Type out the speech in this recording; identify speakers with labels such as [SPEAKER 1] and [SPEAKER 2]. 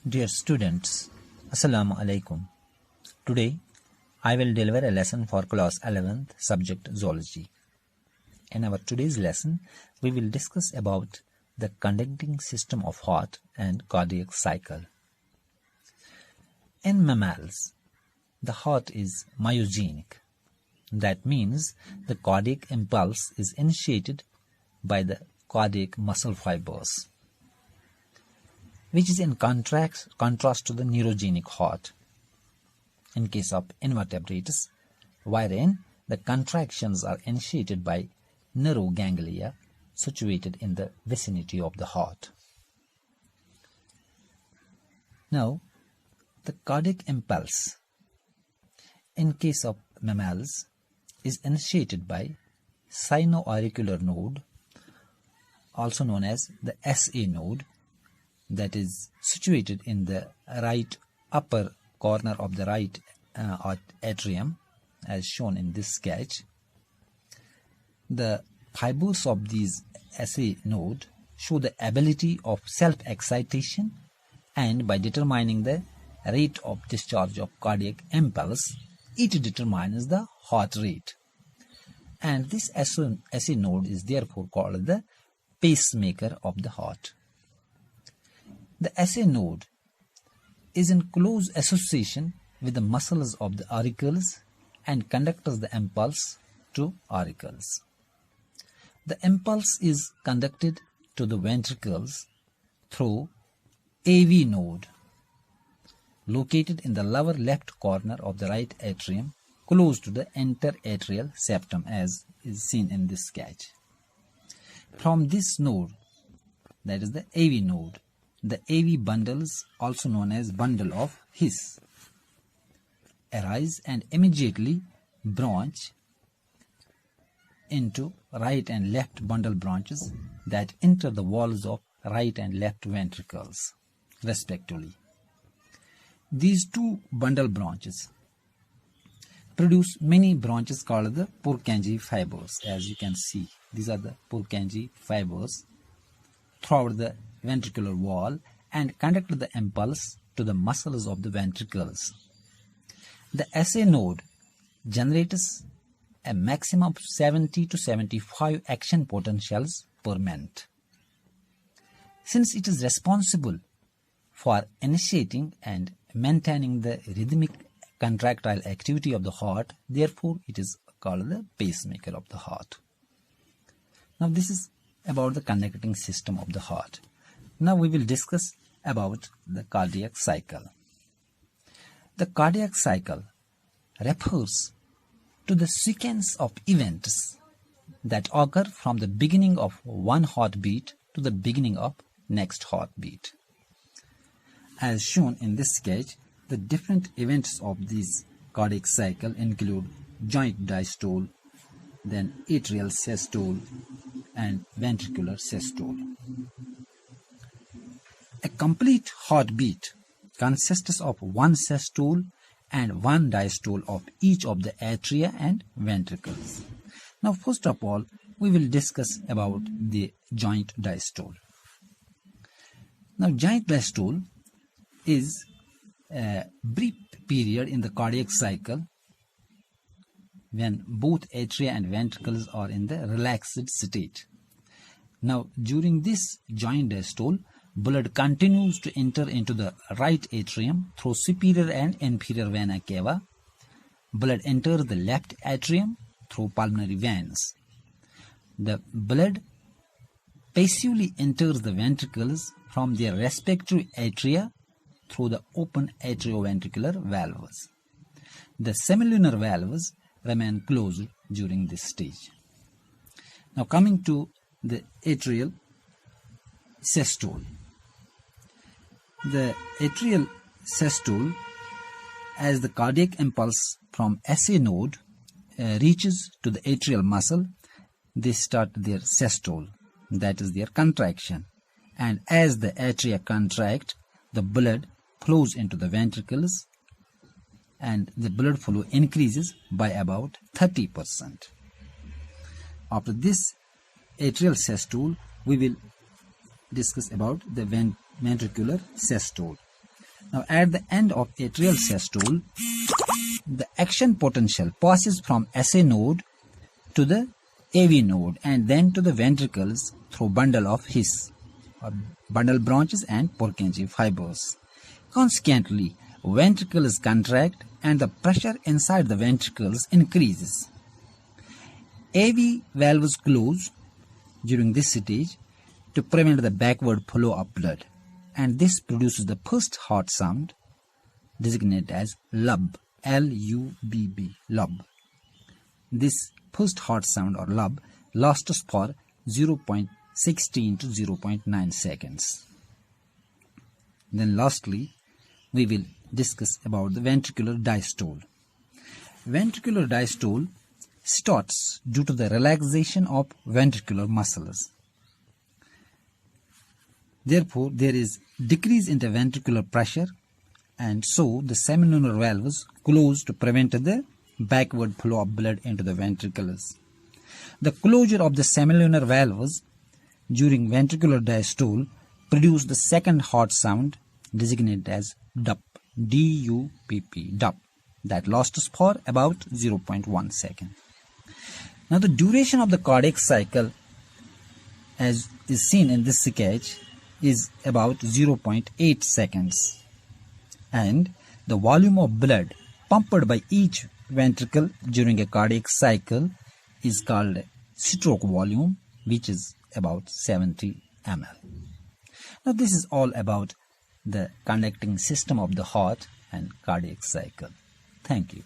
[SPEAKER 1] Dear students, Assalamu alaikum. Today I will deliver a lesson for class 11th subject Zoology. In our today's lesson, we will discuss about the conducting system of heart and cardiac cycle. In mammals, the heart is myogenic. That means the cardiac impulse is initiated by the cardiac muscle fibers, which is in contrast to the neurogenic heart in case of invertebrates, wherein the contractions are initiated by neuroganglia situated in the vicinity of the heart. Now, the cardiac impulse in case of mammals is initiated by sinoauricular node, also known as the SA node, that is situated in the right upper corner of the right atrium, as shown in this sketch. The fibers of these SA node show the ability of self-excitation, and by determining the rate of discharge of cardiac impulse, it determines the heart rate. And this SA node is therefore called the pacemaker of the heart. The SA node is in close association with the muscles of the auricles and conducts the impulse to auricles. The impulse is conducted to the ventricles through AV node, located in the lower left corner of the right atrium, close to the interatrial septum, as is seen in this sketch. From this node, that is the AV node, the AV bundles, also known as bundle of His, arise and immediately branch into right and left bundle branches that enter the walls of right and left ventricles, respectively. These two bundle branches produce many branches called the Purkinje fibers. As you can see, these are the Purkinje fibers throughout the ventricular wall and conduct the impulse to the muscles of the ventricles. The SA node generates a maximum of 70 to 75 action potentials per minute. Since it is responsible for initiating and maintaining the rhythmic contractile activity of the heart, therefore it is called the pacemaker of the heart. Now this is about the conducting system of the heart. Now we will discuss about the cardiac cycle. The cardiac cycle refers to the sequence of events that occur from the beginning of one heartbeat to the beginning of next heartbeat. As shown in this sketch, the different events of this cardiac cycle include joint diastole, then atrial systole, and ventricular systole. A complete heartbeat consists of one systole and one diastole of each of the atria and ventricles. Now, first of all, we will discuss about the joint diastole. Now, joint diastole is a brief period in the cardiac cycle when both atria and ventricles are in the relaxed state. Now, during this joint diastole, blood continues to enter into the right atrium through superior and inferior vena cava. Blood enters the left atrium through pulmonary veins. The blood passively enters the ventricles from their respective atria through the open atrioventricular valves. The semilunar valves remain closed during this stage. Now coming to the atrial systole. The atrial systole, as the cardiac impulse from SA node reaches to the atrial muscle, they start their systole, that is their contraction. And as the atria contract, the blood flows into the ventricles and the blood flow increases by about 30%. After this atrial systole, we will discuss about the ventricular systole. Now at the end of atrial systole, the action potential passes from SA node to the AV node and then to the ventricles through bundle of His or bundle branches and Purkinje fibers. Consequently, ventricles contract and the pressure inside the ventricles increases. AV valves close during this stage to prevent the backward flow of blood, and this produces the first heart sound designated as lub, L-U-B-B, lub. This first heart sound or lub lasts for 0.16 to 0.9 seconds. Then lastly, we will discuss about the ventricular diastole. Ventricular diastole starts due to the relaxation of ventricular muscles. Therefore, there is decrease in the ventricular pressure, and so the semilunar valves close to prevent the backward flow of blood into the ventricles. The closure of the semilunar valves during ventricular diastole produce the second heart sound designated as dup, D-U-P-P, dup, that lasts for about 0.1 second. Now the duration of the cardiac cycle, as is seen in this sketch, is about 0.8 seconds, and the volume of blood pumped by each ventricle during a cardiac cycle is called stroke volume, which is about 70 ml. Now this is all about the conducting system of the heart and cardiac cycle. Thank you.